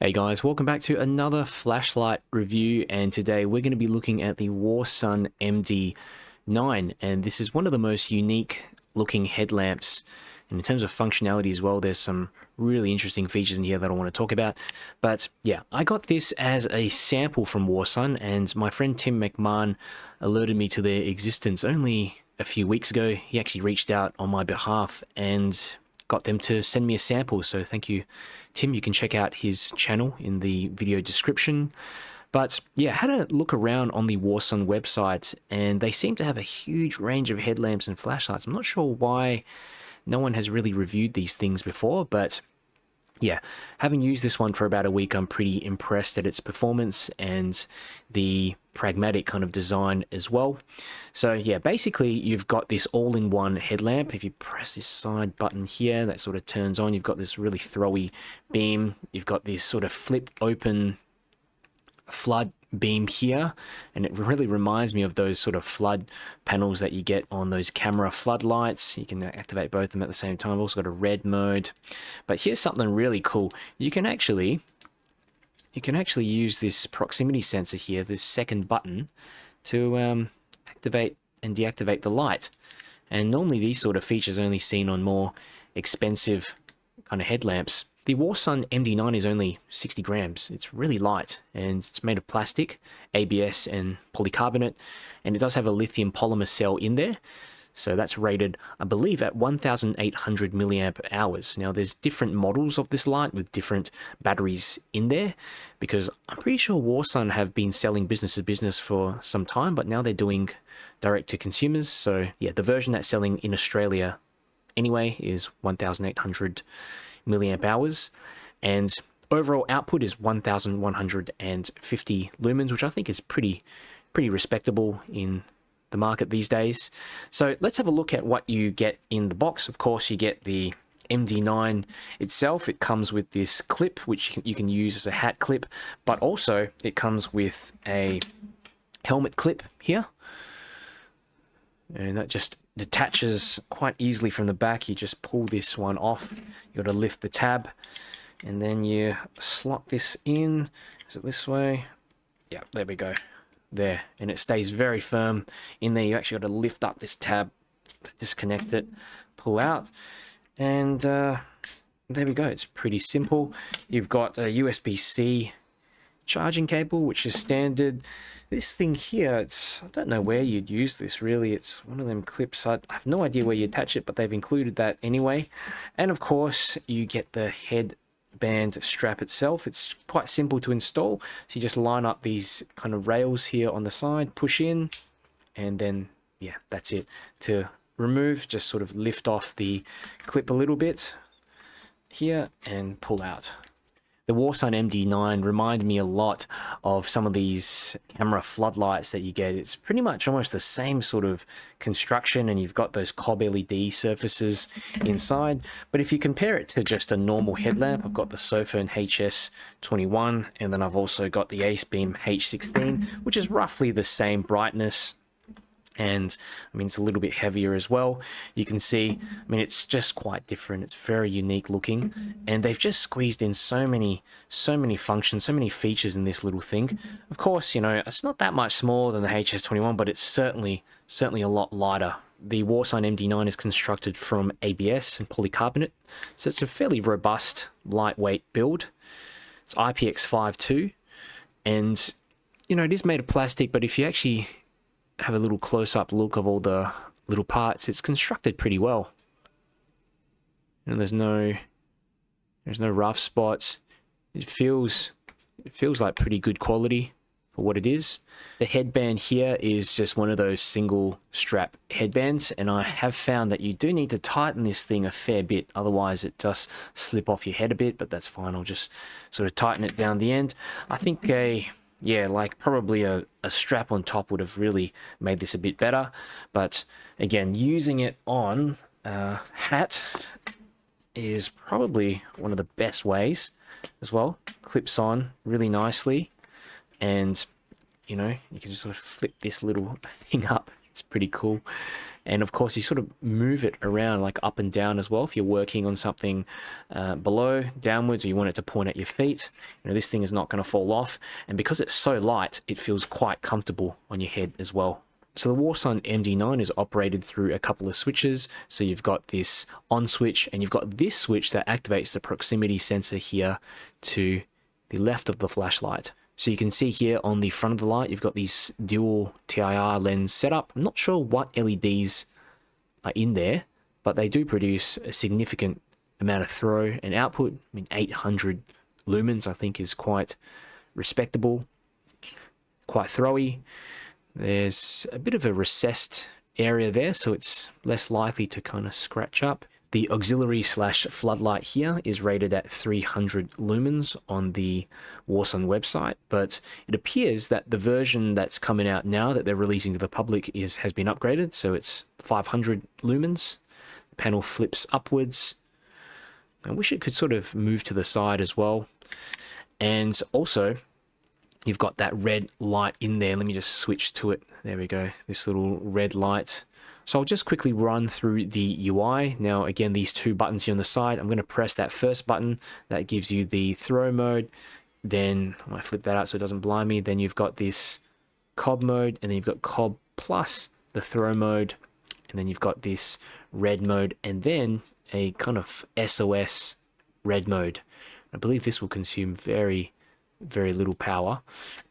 Hey guys, welcome back to another flashlight review, and today we're going to be looking at the Warsun MD9, and this is one of the most unique looking headlamps. And in terms of functionality as well, there's some really interesting features in here that I want to talk about. But yeah, I got this as a sample from Warsun, and my friend Tim McMahon alerted me to their existence only a few weeks ago. He actually reached out on my behalf and got them to send me a sample, so thank you, Tim. You can check out his channel in the video description. But yeah, I had a look around on the Warsun website, and they seem to have a huge range of headlamps and flashlights. I'm not sure why no one has really reviewed these things before, but yeah, having used this one for about a week, I'm pretty impressed at its performance and the pragmatic kind of design as well. So yeah, basically you've got this all-in-one headlamp. If you press this side button here, that sort of turns on. You've got this really throwy beam. You've got this sort of flip open flood beam here, and it really reminds me of those sort of flood panels that you get on those camera floodlights. You can activate both of them at the same time. I've also got a red mode. But here's something really cool. You can actually use this proximity sensor here, this second button, to activate and deactivate the light. And normally these sort of features are only seen on more expensive kind of headlamps. The Warsun MD9 is only 60 grams. It's really light, and it's made of plastic, ABS and polycarbonate, and it does have a lithium polymer cell in there. So that's rated, I believe, at 1,800 milliamp hours. Now, there's different models of this light with different batteries in there, because I'm pretty sure Warsun have been selling business to business for some time, but now they're doing direct to consumers. So yeah, the version that's selling in Australia anyway is 1,800 milliamp hours, and overall output is 1,150 lumens, which I think is pretty respectable in the market these days. So let's have a look at what you get in the box. Of course, you get the MD9 itself. It comes with this clip, which you can use as a hat clip, but also it comes with a helmet clip here, and that just detaches quite easily from the back. You just pull this one off. You got to lift the tab, and then you slot this in. Is it this way? Yeah, there we go. There, and it stays very firm in there. You actually got to lift up this tab to disconnect it, pull out, and there we go. It's pretty simple. You've got a USB-C charging cable, which is standard. This thing here, I don't know where you'd use this really. It's one of them clips. I have no idea where you attach it, but they've included that anyway. And of course, you get the headband strap itself. It's quite simple to install. So you just line up these kind of rails here on the side, push in, and then yeah, that's it. To remove, just sort of lift off the clip a little bit here and pull out. The Warsun MD9 reminded me a lot of some of these camera floodlights that you get. It's pretty much almost the same sort of construction, and you've got those cob LED surfaces inside. But if you compare it to just a normal headlamp, I've got the Sofirn HS21, and then I've also got the AceBeam H16, which is roughly the same brightness. And I mean, it's a little bit heavier as well. You can see, I mean, it's just quite different. It's very unique looking, and they've just squeezed in so many functions, so many features in this little thing. Of course, you know, it's not that much smaller than the HS21, but it's certainly a lot lighter. The Warsun MD9 is constructed from ABS and polycarbonate, so it's a fairly robust, lightweight build. It's IPX5 and you know, it is made of plastic, but if you actually have a little close-up look of all the little parts, it's constructed pretty well. And there's no rough spots. It feels like pretty good quality for what it is. The headband here is just one of those single strap headbands, and I have found that you do need to tighten this thing a fair bit, otherwise it does slip off your head a bit, but that's fine. I'll just sort of tighten it down the end. I think yeah, like probably a strap on top would have really made this a bit better. But again, using it on a hat is probably one of the best ways as well. Clips on really nicely, and you know, you can just sort of flip this little thing up. It's pretty cool. And of course, you sort of move it around like up and down as well. If you're working on something below, downwards, or you want it to point at your feet, this thing is not going to fall off. And because it's so light, it feels quite comfortable on your head as well. So the Warsun MD9 is operated through a couple of switches. So you've got this on switch, and you've got this switch that activates the proximity sensor here to the left of the flashlight. So you can see here on the front of the light, you've got these dual TIR lens setup. I'm not sure what LEDs are in there, but they do produce a significant amount of throw and output. I mean, 800 lumens, I think, is quite respectable, quite throwy. There's a bit of a recessed area there, so it's less likely to kind of scratch up. The auxiliary / floodlight here is rated at 300 lumens on the Warsun website, but it appears that the version that's coming out now that they're releasing to the public has been upgraded, so it's 500 lumens. The panel flips upwards. I wish it could sort of move to the side as well. And also, you've got that red light in there. Let me just switch to it. There we go, this little red light. So I'll just quickly run through the UI. Now, again, these two buttons here on the side, I'm going to press that first button. That gives you the throw mode. Then I might flip that out so it doesn't blind me. Then you've got this cob mode, and then you've got cob plus the throw mode. And then you've got this red mode, and then a kind of SOS red mode. I believe this will consume very, very little power.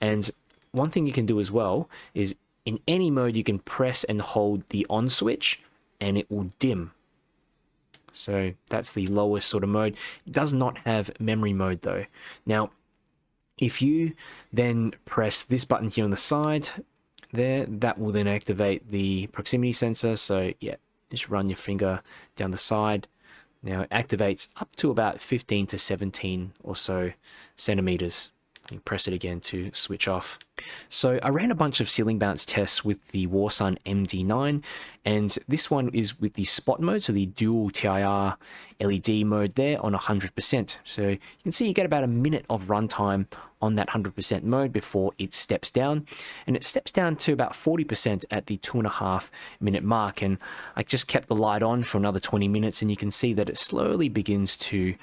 And one thing you can do as well is in any mode you can press and hold the on switch and it will dim. So that's the lowest sort of mode. It does not have memory mode though. Now, if you then press this button here on the side there, that will then activate the proximity sensor. So yeah, just run your finger down the side. Now it activates up to about 15 to 17 or so centimeters. You press it again to switch off. So I ran a bunch of ceiling bounce tests with the Warsun MD9, and this one is with the spot mode, so the dual TIR LED mode there on 100%. So you can see you get about a minute of runtime on that 100% mode before it steps down, and it steps down to about 40% at the 2.5 minute mark. And I just kept the light on for another 20 minutes, and you can see that it slowly begins to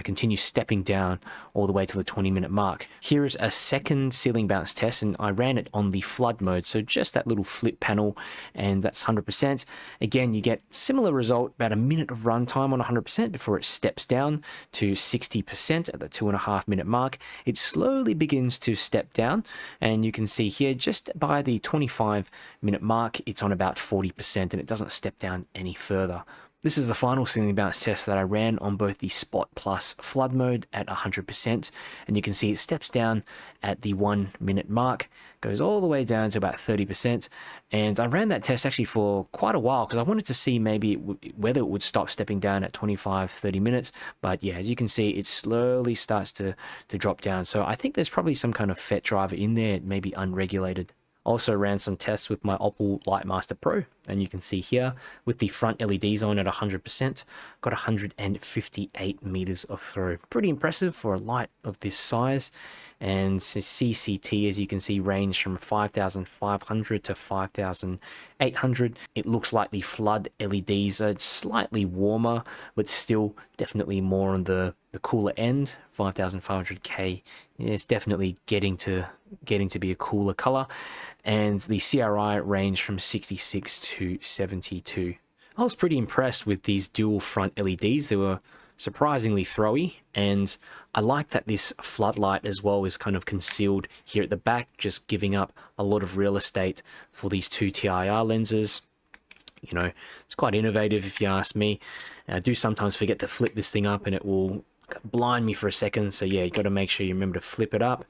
continue stepping down all the way to the 20-minute mark. Here is a second ceiling bounce test, and I ran it on the flood mode, so just that little flip panel, and that's 100%. Again, you get similar result, about a minute of runtime on 100% before it steps down to 60% at the 2.5 minute mark. It slowly begins to step down, and you can see here just by the 25-minute mark it's on about 40%, and it doesn't step down any further. This is the final ceiling bounce test that I ran on both the spot plus flood mode at 100%, and you can see it steps down at the 1 minute mark, goes all the way down to about 30%, and I ran that test actually for quite a while because I wanted to see maybe whether it would stop stepping down at 25-30 minutes, but yeah, as you can see, it slowly starts to drop down. So I think there's probably some kind of FET driver in there, maybe unregulated. Also ran some tests with my Opal Lightmaster Pro, and you can see here with the front LEDs on at 100%, got 158 meters of throw. Pretty impressive for a light of this size. And CCT, as you can see, range from 5,500 to 5,800. It looks like the flood LEDs are slightly warmer, but still definitely more on the cooler end. 5,500K is definitely getting to be a cooler color. And the CRI range from 66 to 72. I was pretty impressed with these dual front LEDs. They were surprisingly throwy, and I like that this floodlight as well is kind of concealed here at the back, just giving up a lot of real estate for these two TIR lenses. You know, it's quite innovative if you ask me. I do sometimes forget to flip this thing up and it will blind me for a second, so yeah, you got to make sure you remember to flip it up.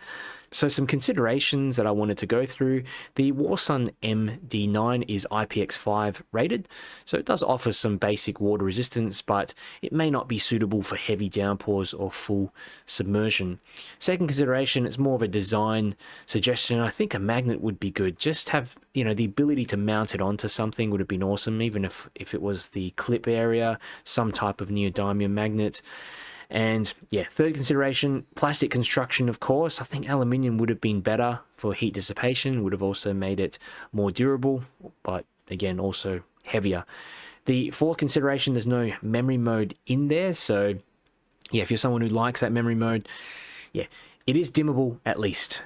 So some considerations that I wanted to go through. The Warsun MD9 is IPX5 rated, so it does offer some basic water resistance, but it may not be suitable for heavy downpours or full submersion. Second consideration, it's more of a design suggestion. I think a magnet would be good. Just have, you know, the ability to mount it onto something would have been awesome, even if it was the clip area, some type of neodymium magnet. And yeah, third consideration, plastic construction, of course. I think aluminium would have been better for heat dissipation, would have also made it more durable, but again, also heavier. For consideration, there's no memory mode in there, so yeah, if you're someone who likes that memory mode, yeah, it is dimmable at least.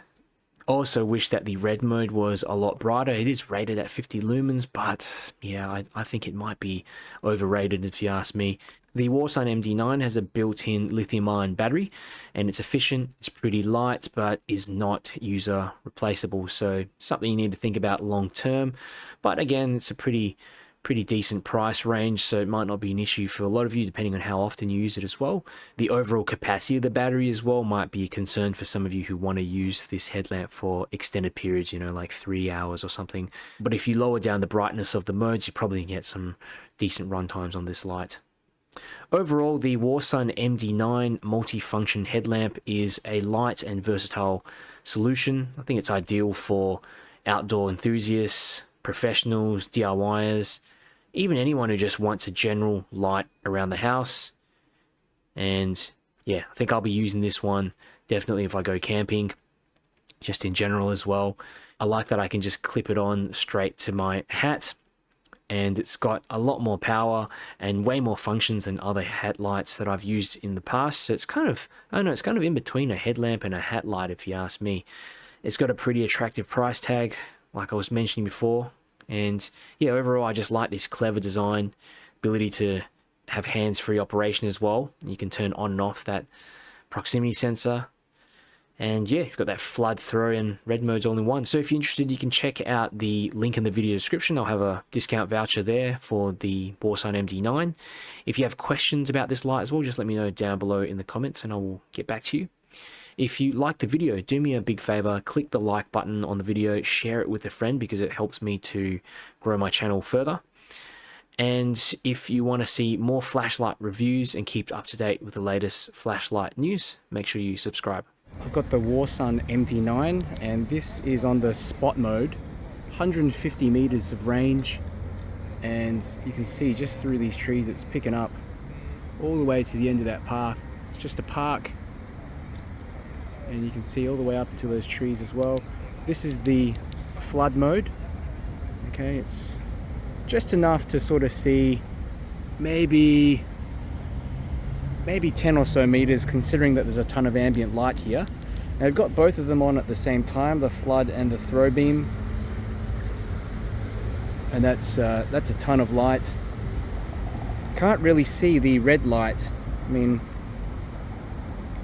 Also wish that the red mode was a lot brighter. It is rated at 50 lumens, but yeah, I think it might be overrated if you ask me. The Warsun MD9 has a built-in lithium-ion battery, and it's efficient, it's pretty light, but is not user replaceable, so something you need to think about long term. But again, it's a pretty decent price range, so it might not be an issue for a lot of you depending on how often you use it as well. The overall capacity of the battery as well might be a concern for some of you who want to use this headlamp for extended periods, you know, like 3 hours or something. But if you lower down the brightness of the modes, you probably get some decent run times on this light. Overall, the Warsun MD9 multifunction headlamp is a light and versatile solution. I think it's ideal for outdoor enthusiasts, professionals, DIYers, even anyone who just wants a general light around the house. And yeah, I think I'll be using this one definitely if I go camping, just in general as well. I like that I can just clip it on straight to my hat, and it's got a lot more power and way more functions than other hat lights that I've used in the past. So it's kind of, I don't know, it's kind of in between a headlamp and a hat light if you ask me. It's got a pretty attractive price tag, like I was mentioning before. And yeah, overall, I just like this clever design, ability to have hands-free operation as well. You can turn on and off that proximity sensor. And yeah, you've got that flood, throw, and red modes all in one. So if you're interested, you can check out the link in the video description. I'll have a discount voucher there for the Warsun MD9. If you have questions about this light as well, just let me know down below in the comments and I will get back to you. If you like the video, do me a big favor, click the like button on the video, share it with a friend because it helps me to grow my channel further. And if you want to see more flashlight reviews and keep up to date with the latest flashlight news, make sure you subscribe. I've got the Warsun MD9 and this is on the spot mode, 150 meters of range, and you can see just through these trees it's picking up all the way to the end of that path. It's just a park, and you can see all the way up into those trees as well. This is the flood mode. Okay, it's just enough to sort of see maybe 10 or so meters, considering that there's a ton of ambient light here. Now I've got both of them on at the same time, the flood and the throw beam, and that's a ton of light. Can't really see the red light. I mean,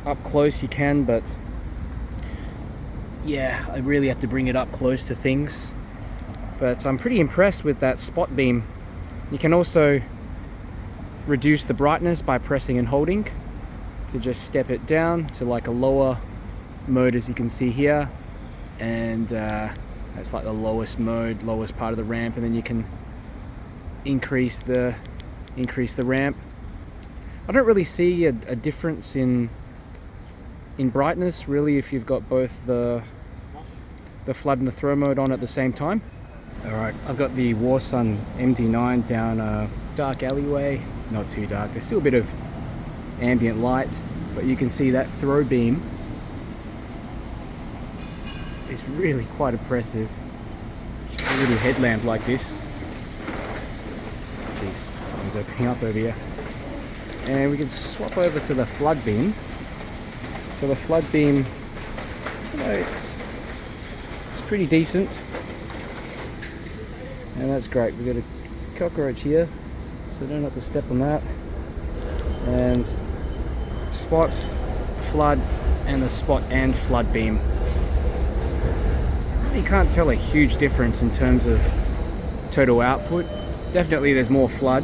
up close you can, but yeah, I really have to bring it up close to things. But I'm pretty impressed with that spot beam. You can also reduce the brightness by pressing and holding to just step it down to like a lower mode, as you can see here, and that's like the lowest mode, lowest part of the ramp, and then you can increase the ramp. I don't really see a difference in brightness really if you've got both the flood and the throw mode on at the same time. Alright, I've got the Warsun MD9 down a dark alleyway, not too dark, there's still a bit of ambient light, but you can see that throw beam is really quite impressive. A little headlamp like this. Jeez, something's opening up over here. And we can swap over to the flood beam. So the flood beam, you know, it's pretty decent. And that's great. We've got a cockroach here, so don't have to step on that. And spot, flood, and the spot and flood beam. You can't tell a huge difference in terms of total output. Definitely there's more flood,